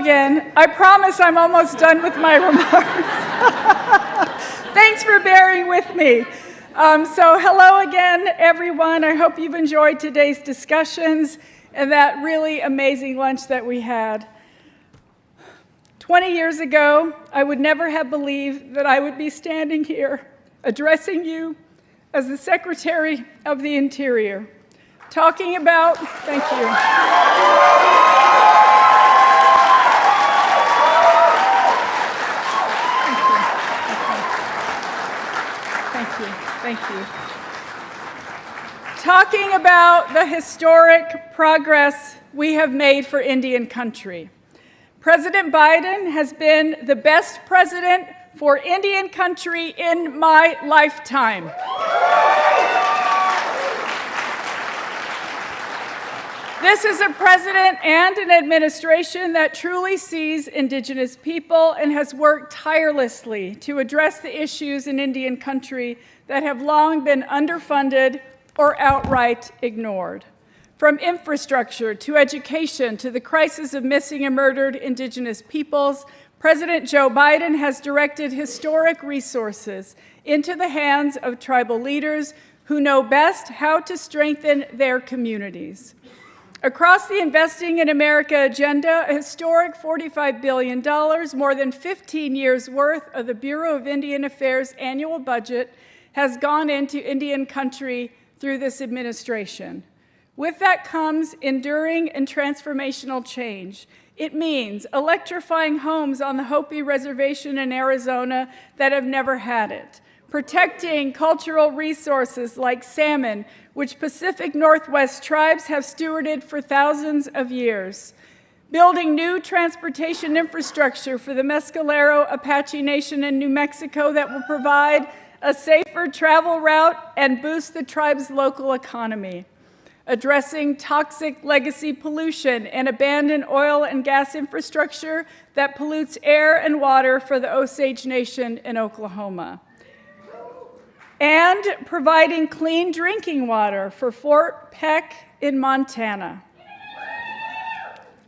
again. I promise I'm almost done with my remarks. Thanks for bearing with me. So hello again, everyone. I hope you've enjoyed today's discussions and that really amazing lunch that we had. 20 years ago, I would never have believed that I would be standing here addressing you as the Secretary of the Interior, talking about, thank you. Thank you. Talking about the historic progress we have made for Indian country. President Biden has been the best president for Indian country in my lifetime. This is a president and an administration that truly sees Indigenous people and has worked tirelessly to address the issues in Indian country that have long been underfunded or outright ignored. From infrastructure to education to the crisis of missing and murdered Indigenous peoples, President Joe Biden has directed historic resources into the hands of tribal leaders who know best how to strengthen their communities. Across the Investing in America agenda, a historic $45 billion, more than 15 years' worth of the Bureau of Indian Affairs annual budget has gone into Indian country through this administration. With that comes enduring and transformational change. It means electrifying homes on the Hopi Reservation in Arizona that have never had it, protecting cultural resources like salmon, which Pacific Northwest tribes have stewarded for thousands of years, building new transportation infrastructure for the Mescalero Apache Nation in New Mexico that will provide a safer travel route and boost the tribe's local economy, addressing toxic legacy pollution and abandoned oil and gas infrastructure that pollutes air and water for the Osage Nation in Oklahoma, and providing clean drinking water for Fort Peck in Montana.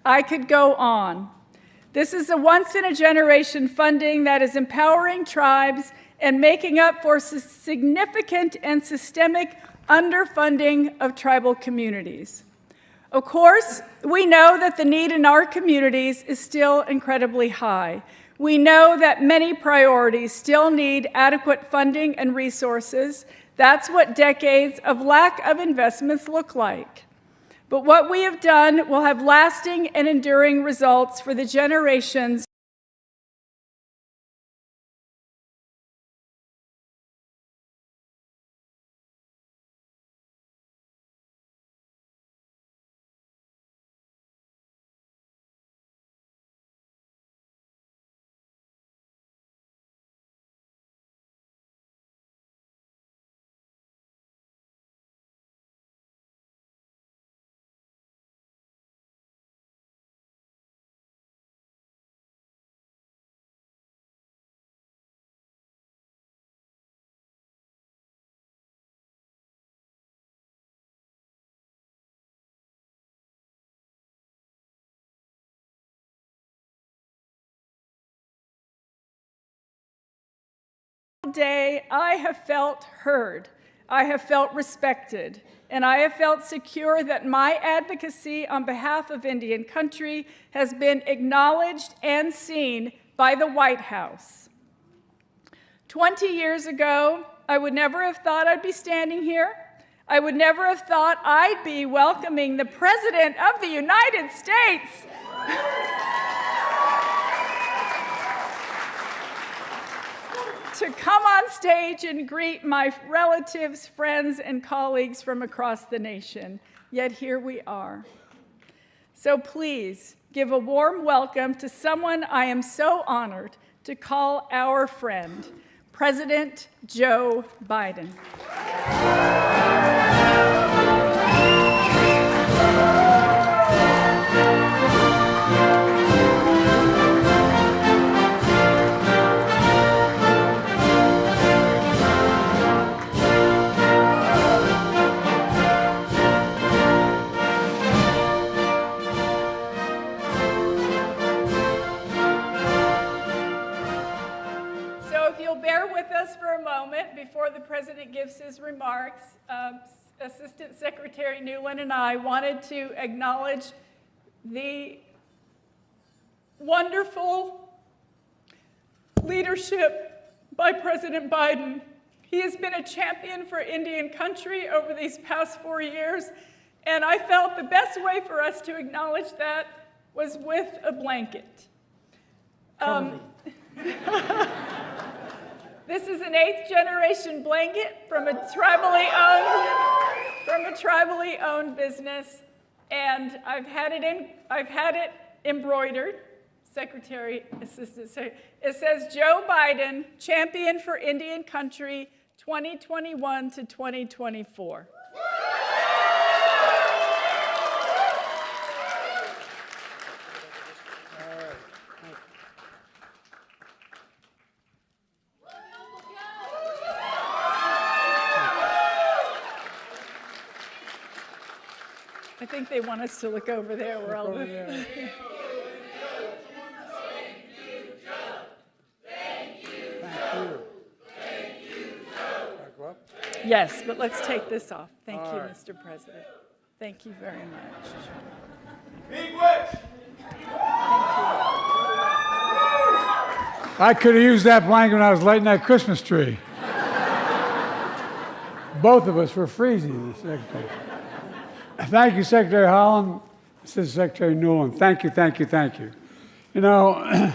I could go on. This is a once-in-a-generation funding that is empowering tribes and making up for significant and systemic underfunding of tribal communities. Of course, we know that the need in our communities is still incredibly high. We know that many priorities still need adequate funding and resources. That's what decades of lack of investments look like. But what we have done will have lasting and enduring results for the generations day, I have felt heard, I have felt respected, and I have felt secure that my advocacy on behalf of Indian country has been acknowledged and seen by the White House. 20 years ago, I would never have thought I'd be standing here. I would never have thought I'd be welcoming the President of the United States to come on stage and greet my relatives, friends, and colleagues from across the nation. Yet here we are. So please give a warm welcome to someone I am so honored to call our friend, President Joe Biden. the President gives his remarks, Assistant Secretary Newland and I wanted to acknowledge the wonderful leadership by President Biden. He has been a champion for Indian country over these past 4 years, and I felt the best way for us to acknowledge that was with a blanket. This is an 8th generation blanket from a tribally owned business, and I've had it embroidered. Assistant Secretary. It says Joe Biden, champion for Indian country, 2021 to 2024. I think they want us to look over there where all the... Yes, but let's take this off. Thank you, Mr. President. Thank you very much. Big wish. I could have used that blanket when I was lighting that Christmas tree. Both of us were freezing, the Secretary. Thank you, Secretary Holland, Assistant Secretary Newland. Thank you, thank you, thank you. You know,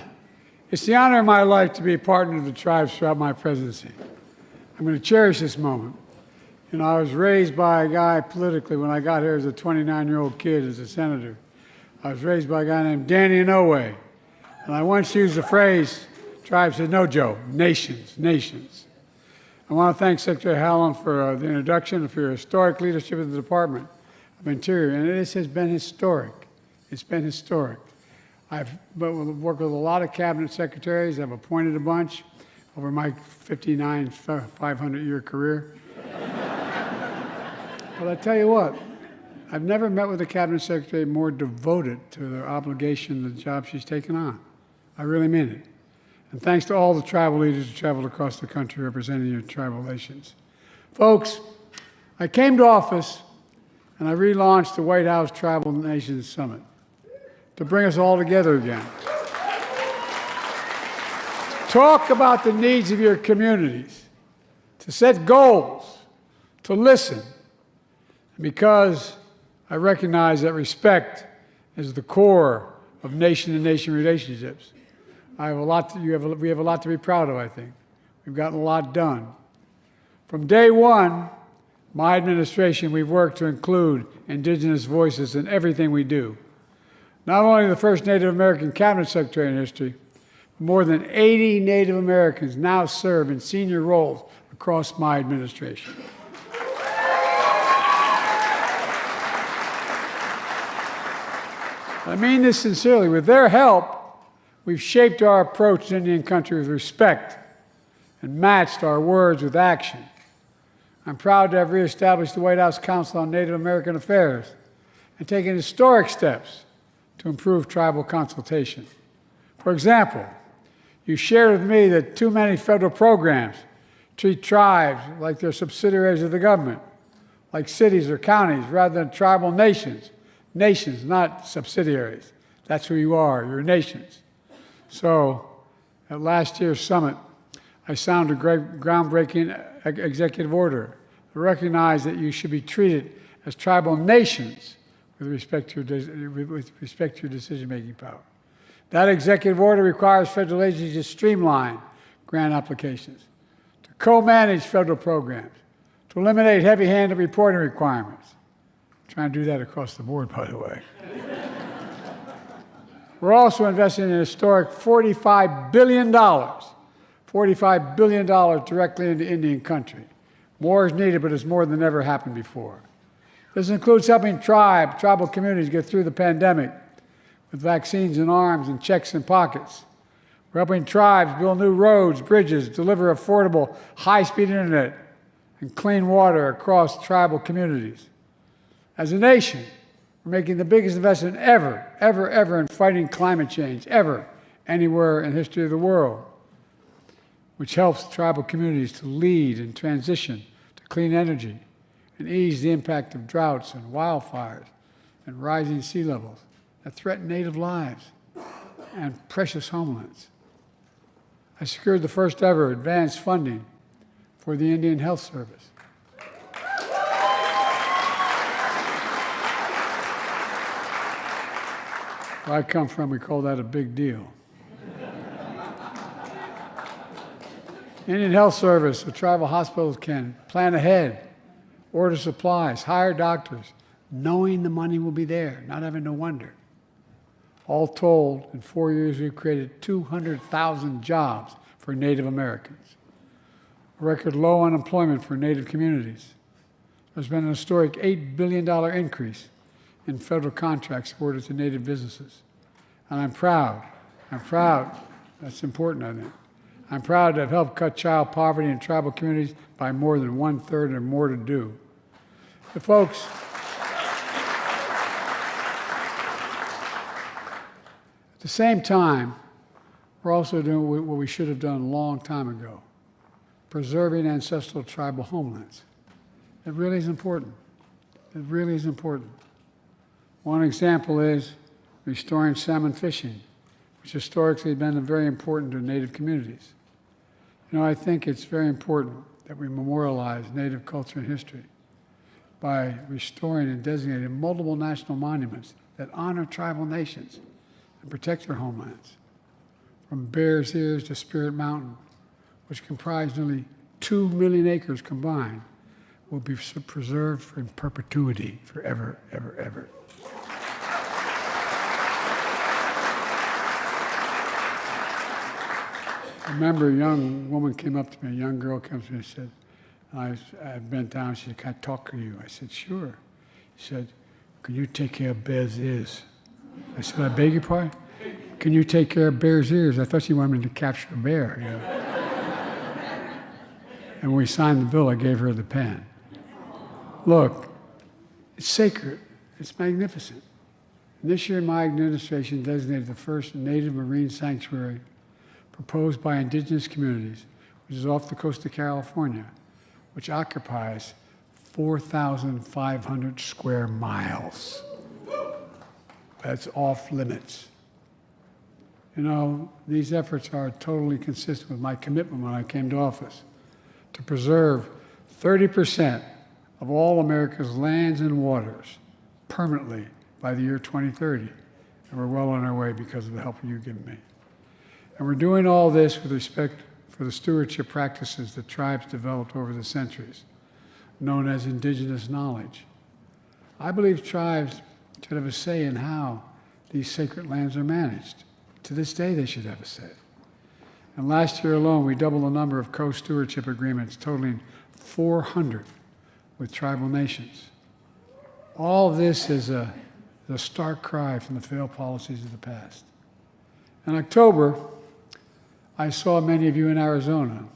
it's the honor of my life to be a partner of the tribes throughout my presidency. I'm going to cherish this moment. You know, I was raised by a guy politically when I got here as a 29-year-old kid as a senator. I was raised by a guy named Danny Inouye. And I once used the phrase, tribe said, no, Joe, nations, nations. I want to thank Secretary Howland for the introduction and for your historic leadership of the Department of Interior. And this has been historic. It's been historic. I've worked with a lot of cabinet secretaries. I've appointed a bunch over my 500-year career. But I tell you what, I've never met with a cabinet secretary more devoted to their obligation to the job she's taken on. I really mean it. And thanks to all the tribal leaders who traveled across the country representing your tribal nations. Folks, I came to office and I relaunched the White House Tribal Nations Summit to bring us all together again. Talk about the needs of your communities, to set goals, to listen. And because I recognize that respect is the core of nation-to-nation relationships, we have a lot to be proud of, I think. We've gotten a lot done. From day one, my administration, we've worked to include indigenous voices in everything we do. Not only the first Native American cabinet secretary in history, but more than 80 Native Americans now serve in senior roles across my administration. I mean this sincerely. With their help, we've shaped our approach to Indian country with respect and matched our words with action. I'm proud to have reestablished the White House Council on Native American Affairs and taken historic steps to improve tribal consultation. For example, you shared with me that too many federal programs treat tribes like they're subsidiaries of the government, like cities or counties, rather than tribal nations. Nations, not subsidiaries. That's who you are, you're nations. So, at last year's summit, I signed a groundbreaking executive order to recognize that you should be treated as tribal nations with respect to your decision-making power. That executive order requires federal agencies to streamline grant applications, to co-manage federal programs, to eliminate heavy-handed reporting requirements. I'm trying to do that across the board, by the way. We're also investing in a historic $45 billion directly into Indian country. More is needed, but it's more than ever happened before. This includes helping tribal communities get through the pandemic with vaccines and arms and checks in pockets. We're helping tribes build new roads, bridges, deliver affordable, high-speed internet, and clean water across tribal communities. As a nation, we're making the biggest investment ever in fighting climate change, ever, anywhere in the history of the world. which helps tribal communities to lead in transition to clean energy and ease the impact of droughts and wildfires and rising sea levels that threaten native lives and precious homelands. I secured the first ever advanced funding for the Indian Health Service. Where I come from, we call that a big deal. Indian Health Service, the tribal hospitals can plan ahead, order supplies, hire doctors, knowing the money will be there, not having to wonder. All told, in 4 years, we've created 200,000 jobs for Native Americans, a record low unemployment for Native communities. There's been an historic $8 billion increase in federal contracts awarded to Native businesses. And I'm proud, that's important, I think. I'm proud to have helped cut child poverty in tribal communities by more than 1/3 and more to do. The folks, at the same time, we're also doing what we should have done a long time ago, preserving ancestral tribal homelands. It really is important. It really is important. One example is restoring salmon fishing, which historically has been very important to Native communities. You know, I think it's very important that we memorialize Native culture and history by restoring and designating multiple national monuments that honor tribal nations and protect their homelands. From Bears Ears to Spirit Mountain, which comprise nearly 2 million acres combined, will be preserved in perpetuity forever, ever, ever. I remember a young woman came up to me, a young girl comes to me and said, I bent down, she said, "Can I talk to you?" I said, "Sure." She said, "Can you take care of Bear's Ears?" I said, "I beg your pardon? Can you take care of Bear's Ears?" I thought she wanted me to capture a bear, you know. And when we signed the bill, I gave her the pen. Look, it's sacred, it's magnificent. And this year, my administration designated the first Native Marine Sanctuary proposed by indigenous communities, which is off the coast of California, which occupies 4,500 square miles. That's off limits. You know, these efforts are totally consistent with my commitment when I came to office to preserve 30% of all America's lands and waters permanently by the year 2030. And we're well on our way because of the help you've given me. And we're doing all this with respect for the stewardship practices that tribes developed over the centuries, known as indigenous knowledge. I believe tribes should have a say in how these sacred lands are managed. To this day, they should have a say. And last year alone, we doubled the number of co-stewardship agreements, totaling 400 with tribal nations. All of this is a stark cry from the failed policies of the past. In October, I saw many of you in Arizona.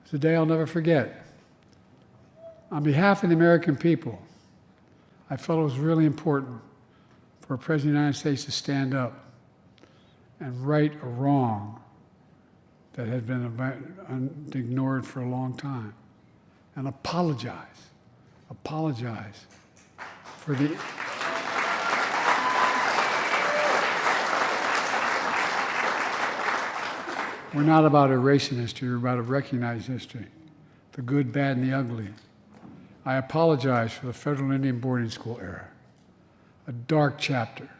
It's a day I'll never forget. On behalf of the American people, I felt it was really important for a President of the United States to stand up and right a wrong that had been ignored for a long time, and apologize for the We're not about erasing history, we're about recognizing history, the good, bad, and the ugly. I apologize for the federal Indian boarding school era, a dark chapter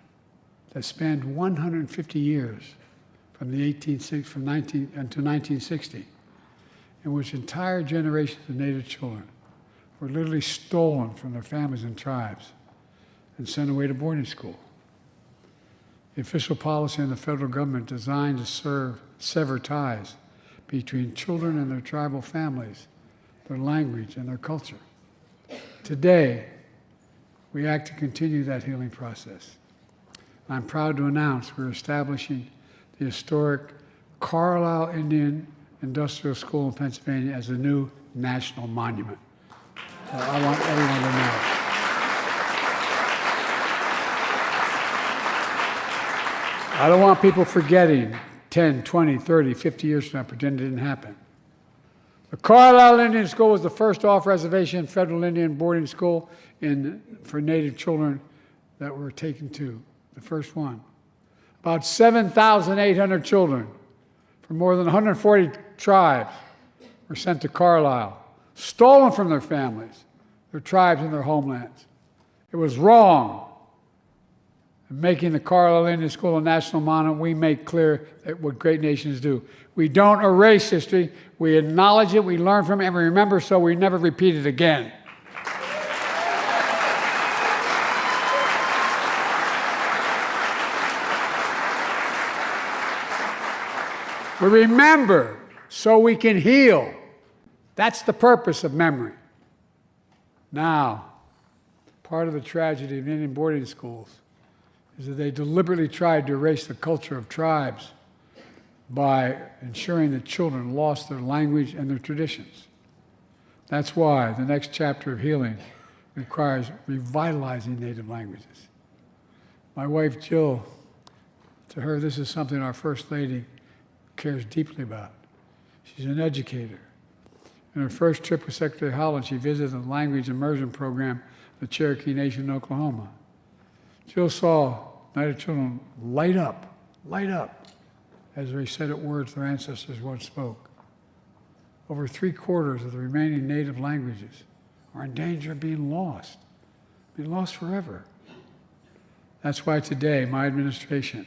that spanned 150 years from the 1960, in which entire generations of Native children were literally stolen from their families and tribes and sent away to boarding school. The official policy in the federal government designed to sever ties between children and their tribal families, their language, and their culture. Today, we act to continue that healing process. I'm proud to announce we're establishing the historic Carlisle Indian Industrial School in Pennsylvania as a new national monument. I want everyone to know. I don't want people forgetting 10, 20, 30, 50 years from now, pretend it didn't happen. The Carlisle Indian School was the first off-reservation federal Indian boarding school for Native children that were taken to, the first one. About 7,800 children from more than 140 tribes were sent to Carlisle, stolen from their families, their tribes, and their homelands. It was wrong. In making the Carlisle Indian School a national monument, we make clear that what great nations do. We don't erase history, we acknowledge it, we learn from it, and we remember so we never repeat it again. We remember so we can heal. That's the purpose of memory. Now, part of the tragedy of Indian boarding schools is that they deliberately tried to erase the culture of tribes by ensuring that children lost their language and their traditions. That's why the next chapter of healing requires revitalizing native languages. My wife, Jill, to her, this is something our First Lady cares deeply about. She's an educator. In her first trip with Secretary Howland, she visited the language immersion program of the Cherokee Nation in Oklahoma. Jill saw Native children light up, as they recited words their ancestors once spoke. Over 3/4 of the remaining Native languages are in danger of being lost forever. That's why today my administration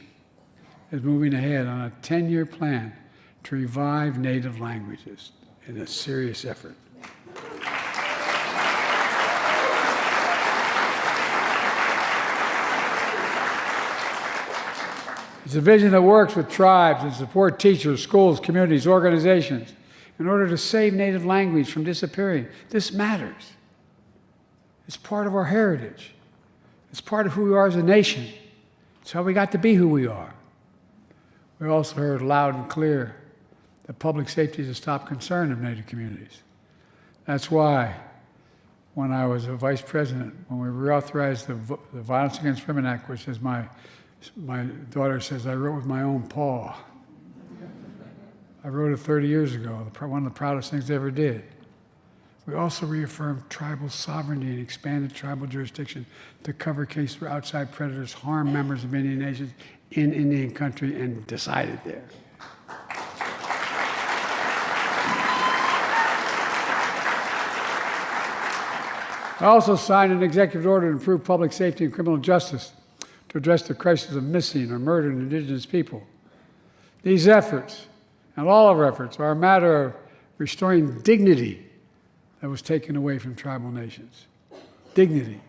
is moving ahead on a 10-year plan to revive Native languages in a serious effort. It's a vision that works with tribes and support teachers, schools, communities, organizations in order to save Native language from disappearing. This matters. It's part of our heritage. It's part of who we are as a nation. It's how we got to be who we are. We also heard loud and clear that public safety is a top concern of Native communities. That's why when I was a vice president, when we reauthorized the Violence Against Women Act, which is my daughter says I wrote with my own paw. I wrote it 30 years ago, one of the proudest things I ever did. We also reaffirmed tribal sovereignty and expanded tribal jurisdiction to cover cases where outside predators harm members of Indian nations in Indian country and decided there. I also signed an executive order to improve public safety and criminal justice to address the crisis of missing or murdered Indigenous people. These efforts, and all of our efforts, are a matter of restoring dignity that was taken away from tribal nations. Dignity.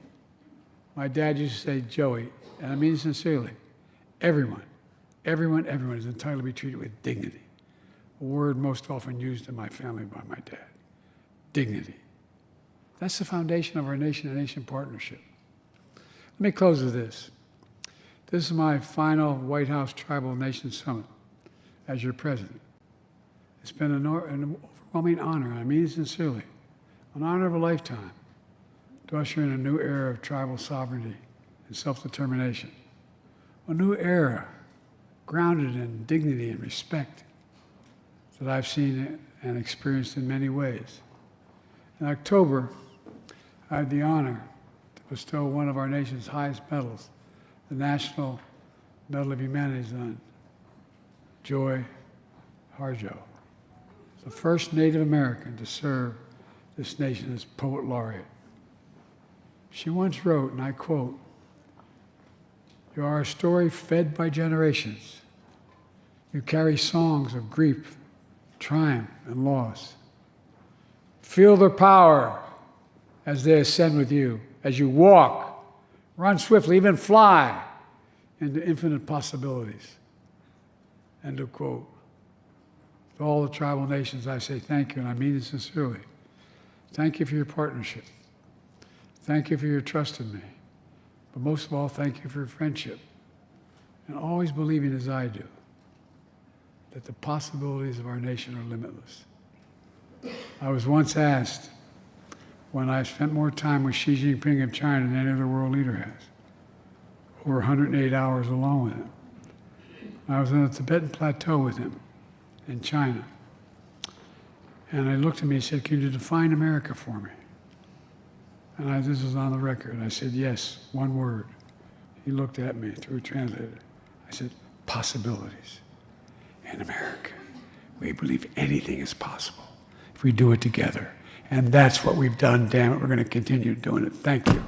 My dad used to say, Joey, and I mean sincerely, everyone is entitled to be treated with dignity. A word most often used in my family by my dad. Dignity. That's the foundation of our nation-to-nation partnership. Let me close with this. This is my final White House Tribal Nation Summit as your president. It's been an overwhelming honor, I mean it sincerely, an honor of a lifetime to usher in a new era of tribal sovereignty and self-determination. A new era grounded in dignity and respect that I've seen and experienced in many ways. In October, I had the honor to bestow one of our nation's highest medals, the National Medal of Humanities, on Joy Harjo, the first Native American to serve this nation as Poet Laureate. She once wrote, and I quote, "You are a story fed by generations. You carry songs of grief, triumph, and loss. Feel their power as they ascend with you, as you walk, run swiftly, even fly into infinite possibilities." End of quote. To all the tribal nations, I say thank you, and I mean it sincerely. Thank you for your partnership. Thank you for your trust in me. But most of all, thank you for your friendship. And always believing, as I do, that the possibilities of our nation are limitless. I was once asked, when I spent more time with Xi Jinping of China than any other world leader has, over 108 hours alone with him, I was on the Tibetan Plateau with him in China. And I looked at me and said, "Can you define America for me?" And this is on the record. I said, "Yes, one word." He looked at me through a translator. I said, "Possibilities." In America, we believe anything is possible if we do it together. And that's what we've done. Damn it, we're going to continue doing it. Thank you.